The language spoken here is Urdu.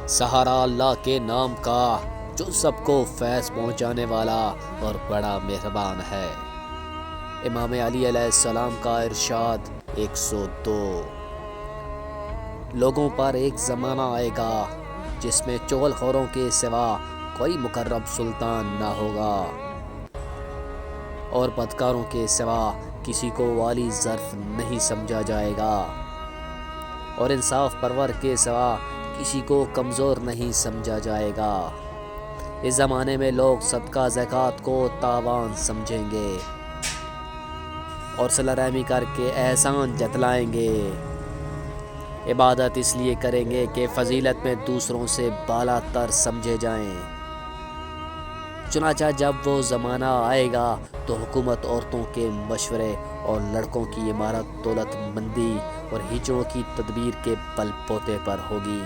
سہارا اللہ کے نام کا جو سب کو فیض پہنچانے والا اور بڑا مہربان ہے۔ امام علی علیہ السلام کا ارشاد 102۔ لوگوں پر ایک زمانہ آئے گا جس میں چغل خوروں کے سوا کوئی مقرب سلطان نہ ہوگا اور بدکاروں کے سوا کسی کو والی ظرف نہیں سمجھا جائے گا اور انصاف پرور کے سوا کسی کو کمزور نہیں سمجھا جائے گا۔ اس زمانے میں لوگ صدقہ زکوٰۃ کو تاوان سمجھیں گے اور صلہ رحمی کر کے احسان جتلائیں گے۔ عبادت اس لیے کریں گے کہ فضیلت میں دوسروں سے بالا تر سمجھے جائیں۔ چنانچہ جب وہ زمانہ آئے گا تو حکومت عورتوں کے مشورے اور لڑکوں کی عمارت دولت مندی اور ہجروں کی تدبیر کے بل بوتے پر ہوگی۔